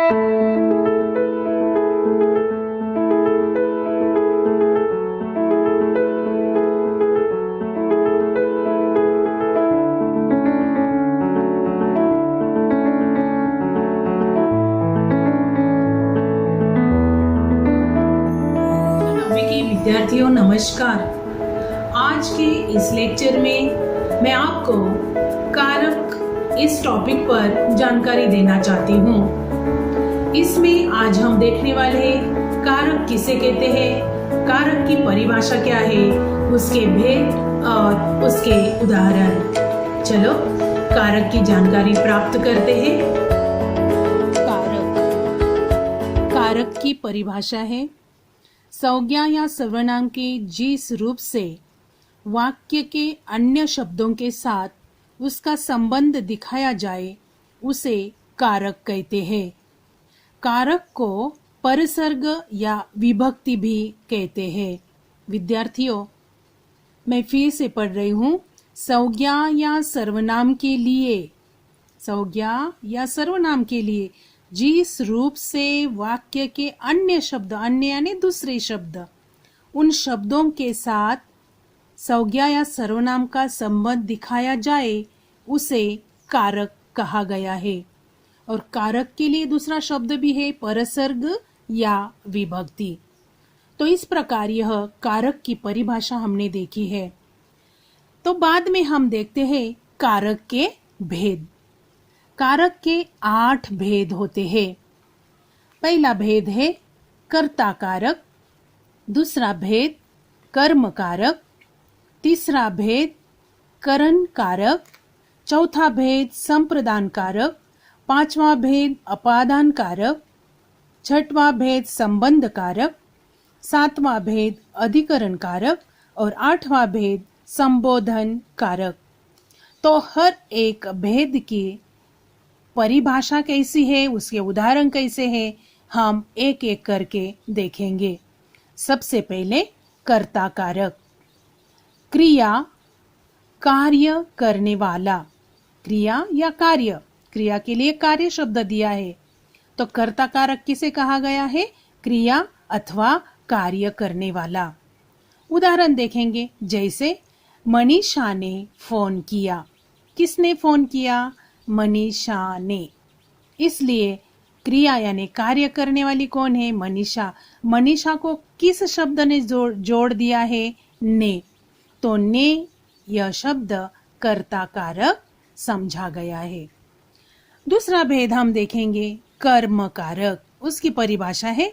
विद्यार्थियों नमस्कार। आज के इस लेक्चर में मैं आपको कारक इस टॉपिक पर जानकारी देना चाहती हूँ। इसमें आज हम देखने वाले हैं कारक किसे कहते हैं, कारक की परिभाषा क्या है, उसके भेद और उसके उदाहरण। चलो कारक की जानकारी प्राप्त करते हैं। कारक की परिभाषा है संज्ञा या सर्वनाम के जिस रूप से वाक्य के अन्य शब्दों के साथ उसका संबंध दिखाया जाए उसे कारक कहते हैं। कारक को परसर्ग या विभक्ति भी कहते हैं। विद्यार्थियों, मैं फिर से पढ़ रही हूँ। संज्ञा या सर्वनाम के लिए जिस रूप से वाक्य के अन्य शब्द, अन्य यानी दूसरे शब्द, उन शब्दों के साथ संज्ञा या सर्वनाम का संबंध दिखाया जाए उसे कारक कहा गया है। और कारक के लिए दूसरा शब्द भी है परसर्ग या विभक्ति। तो इस प्रकार यह कारक की परिभाषा हमने देखी है। तो बाद में हम देखते हैं कारक के भेद। कारक के 8 भेद होते हैं। पहला भेद है कर्ता कारक, दूसरा भेद कर्म कारक, तीसरा भेद करण कारक, चौथा भेद संप्रदान कारक, पांचवा भेद अपादान कारक, छठवां भेद संबंध कारक, सातवां भेद अधिकरण कारक और आठवां भेद संबोधन कारक। तो हर एक भेद की परिभाषा कैसी है, उसके उदाहरण कैसे हैं, हम एक एक करके देखेंगे। सबसे पहले कर्ता कारक। क्रिया, कार्य करने वाला। क्रिया या कार्य, क्रिया के लिए कार्य शब्द दिया है, तो कर्ता कारक किसे कहा गया है? क्रिया अथवा कार्य करने वाला। उदाहरण देखेंगे, जैसे मनीषा ने फोन किया। किसने फोन किया? मनीषा ने। इसलिए क्रिया यानी कार्य करने वाली कौन है? मनीषा। मनीषा को किस शब्द ने जोड़ दिया है? ने। तो ने यह शब्द कर्ता कारक समझा गया है। दूसरा भेद हम देखेंगे कर्म कारक। उसकी परिभाषा है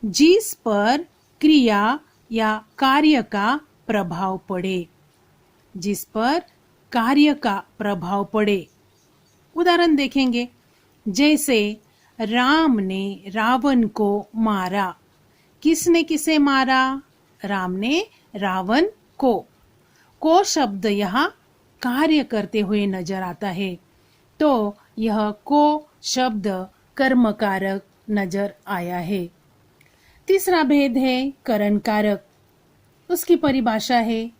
जिस पर क्रिया या कार्य का प्रभाव पड़े। जिस पर कार्य का प्रभाव पड़े। उदाहरण देखेंगे, जैसे राम ने रावण को मारा। किसने किसे मारा? राम ने रावण को शब्द यहाँ कार्य करते हुए नजर आता है, तो यह को शब्द कर्म कारक नजर आया है। तीसरा भेद है करण कारक। उसकी परिभाषा है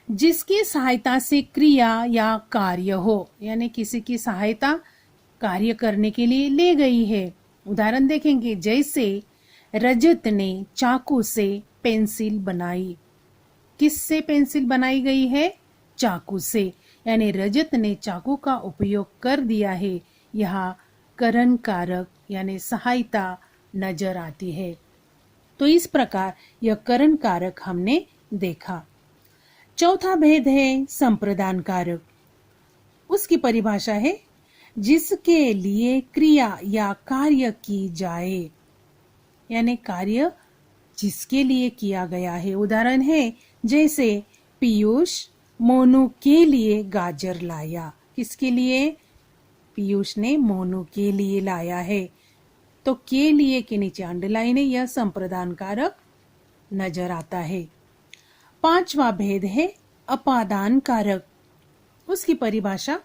जिसकी सहायता से क्रिया या कार्य हो, यानी किसी की सहायता कार्य करने के लिए ले गई है। उदाहरण देखेंगे, जैसे रजत ने चाकू से पेंसिल बनाई। किससे पेंसिल बनाई गई है? चाकू से, यानी रजत ने चाकू का उपयोग कर दिया है। यहाँ करण कारक यानी सहायता नजर आती है। तो इस प्रकार यह करण कारक हमने देखा। चौथा भेद है संप्रदान कारक। उसकी परिभाषा है जिसके लिए क्रिया या कार्य की जाए, यानी कार्य जिसके लिए किया गया है। उदाहरण है, जैसे पीयूष मोनू के लिए गाजर लाया। किसके लिए? पीयूष ने मोनू के लिए लाया है। तो के लिए के नीचे अंडरलाइन है, यह संप्रदान कारक नजर आता है। पांचवा भेद है अपादान कारक। उसकी परिभाषा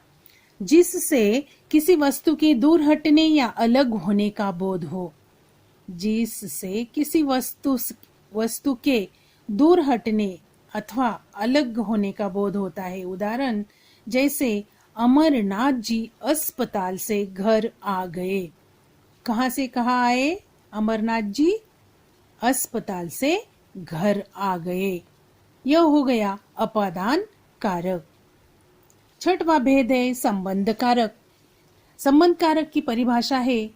जिससे किसी वस्तु के दूर हटने या अलग होने का बोध हो। जिससे किसी वस्तु के दूर हटने अथवा अलग होने का बोध होता है। उदाहरण, जैसे अमरनाथ जी अस्पताल से घर आ गए। कहाँ से कहाँ आए अमरनाथ जी? अस्पताल से घर आ गए। यह हो गया अपादान कारक। छठवां भेद है संबंध कारक। संबंध कारक की परिभाषा है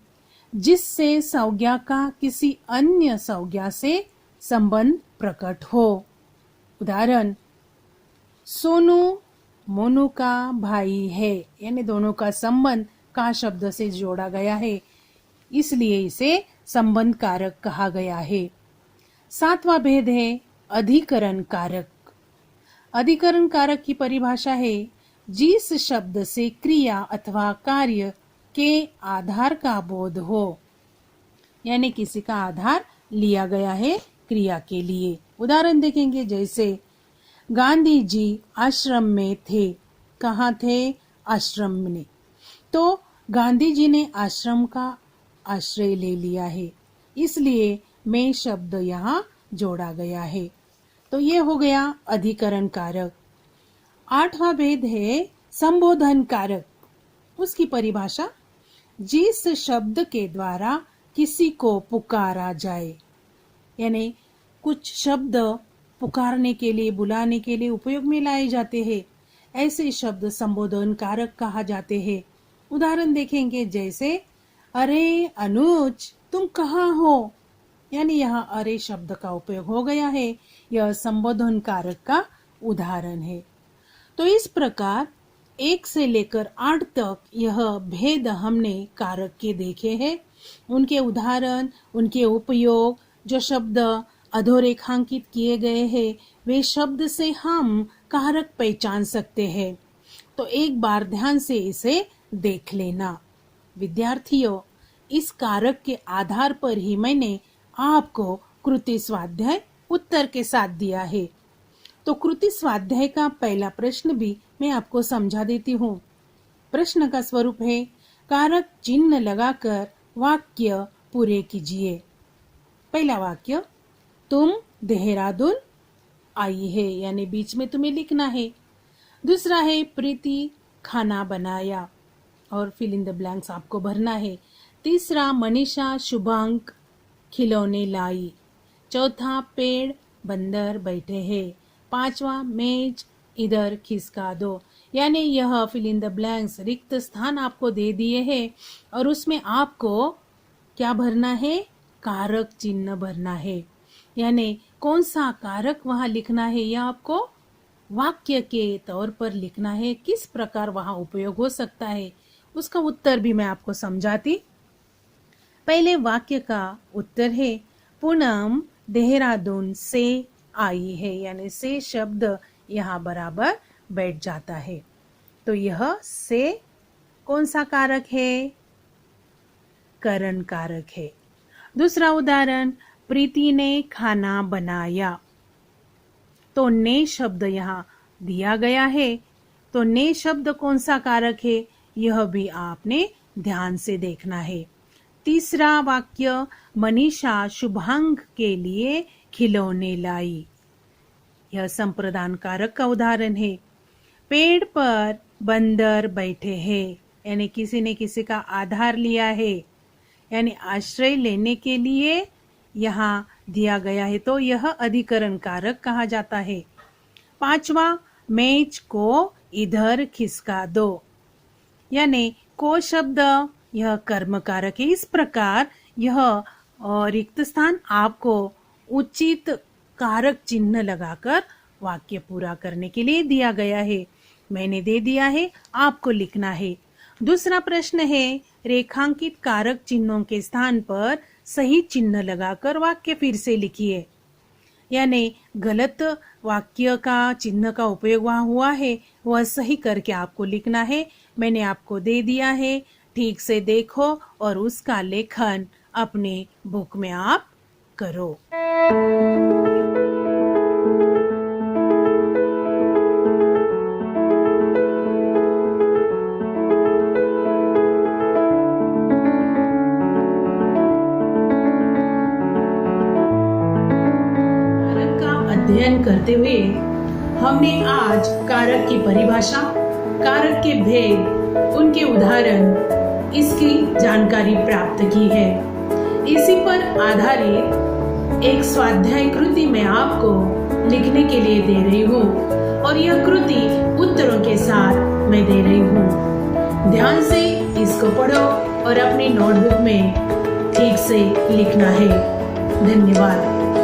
जिससे संज्ञा का किसी अन्य संज्ञा से संबंध प्रकट हो। उदाहरण, सोनू मोनू का भाई है, यानी दोनों का संबंध का शब्द से जोड़ा गया है, इसलिए इसे संबंध कारक कहा गया है। सातवां भेद है अधिकरण कारक। अधिकरण कारक की परिभाषा है जिस शब्द से क्रिया अथवा कार्य के आधार का बोध हो, यानी किसी का आधार लिया गया है क्रिया के लिए। उदाहरण देखेंगे, जैसे गांधी जी आश्रम में थे। कहाँ थे? आश्रम में। तो गांधी जी ने आश्रम का आश्रय ले लिया है, इसलिए में शब्द यहाँ जोड़ा गया है। तो ये हो गया अधिकरण कारक। आठवां भेद है संबोधन कारक। उसकी परिभाषा, जिस शब्द के द्वारा किसी को पुकारा जाए, यानी कुछ शब्द पुकारने के लिए, बुलाने के लिए उपयोग में लाए जाते हैं, ऐसे शब्द संबोधन कारक कहा जाते हैं। उदाहरण देखेंगे, जैसे अरे अनुज तुम कहाँ हो, यानी यहाँ अरे शब्द का उपयोग हो गया है। यह संबोधन कारक का उदाहरण है। तो इस प्रकार 1 से लेकर 8 तक यह भेद हमने कारक के देखे हैं। उनके उदाहरण, उनके उपयोग, जो शब्द अधोरेखांकित किए गए हैं, वे शब्द से हम कारक पहचान सकते हैं। तो एक बार ध्यान से इसे देख लेना। विद्यार्थियों, इस कारक के आधार पर ही मैंने आपको कृति स्वाध्याय उत्तर के साथ दिया है। तो कृति स्वाध्याय का पहला प्रश्न भी मैं आपको समझा देती हूँ। प्रश्न का स्वरूप है, कारक चिन्ह लगाकर वाक्य पूरे कीजिए। पहला वाक्य, तुम देहरादून आई है, यानी बीच में तुम्हें लिखना है। दूसरा है, प्रीति खाना बनाया, और फिल इन द ब्लैंक्स आपको भरना है। तीसरा, मनीषा शुभांक खिलौने लाई। चौथा, पेड़ बंदर बैठे हैं। पांचवा, मेज इधर खिसका दो। यानी यह फिल इन द ब्लैंक्स रिक्त स्थान आपको दे दिए हैं और उसमें आपको क्या भरना है? कारक चिन्ह भरना है। यानी कौन सा कारक वहां लिखना है यह आपको वाक्य के तौर पर लिखना है। किस प्रकार वहां उपयोग हो सकता है उसका उत्तर भी मैं आपको समझाती। पहले वाक्य का उत्तर है, पूनम देहरादून से आई है, यानी से शब्द यहाँ बराबर बैठ जाता है। तो यह से कौन सा कारक है? करण कारक है। दूसरा उदाहरण, प्रीति ने खाना बनाया। तो ने शब्द यहाँ दिया गया है। तो ने शब्द कौन सा कारक है यह भी आपने ध्यान से देखना है। तीसरा वाक्य, मनीषा शुभांक के लिए खिलौने लाई। यह संप्रदान कारक का उदाहरण है। पेड़ पर बंदर बैठे हैं, यानी किसी ने किसी का आधार लिया है, यानी आश्रय लेने के लिए यहाँ दिया गया है, तो यह अधिकरण कारक कहा जाता है। पांचवा, मेज को इधर खिसका दो, यानी को शब्द यह कर्म कारक है। इस प्रकार यह रिक्त स्थान आपको उचित कारक चिन्ह लगाकर वाक्य पूरा करने के लिए दिया गया है। मैंने दे दिया है, आपको लिखना है। दूसरा प्रश्न है, रेखांकित कारक चिन्हों के स्थान पर सही चिन्ह लगाकर वाक्य फिर से लिखिए। यानी गलत वाक्य का चिन्ह का उपयोग वहां हुआ है वह सही करके आपको लिखना है। मैंने आपको दे दिया है, ठीक से देखो और उसका लेखन अपने बुक में आप करो। अध्ययन करते हुए हमने आज कारक की परिभाषा, कारक के भेद, उनके उदाहरण इसकी जानकारी प्राप्त की है। इसी पर आधारित एक स्वाध्याय कृति मैं आपको लिखने के लिए दे रही हूँ और यह कृति उत्तरों के साथ मैं दे रही हूँ। ध्यान से इसको पढ़ो और अपनी नोटबुक में ठीक से लिखना है। धन्यवाद।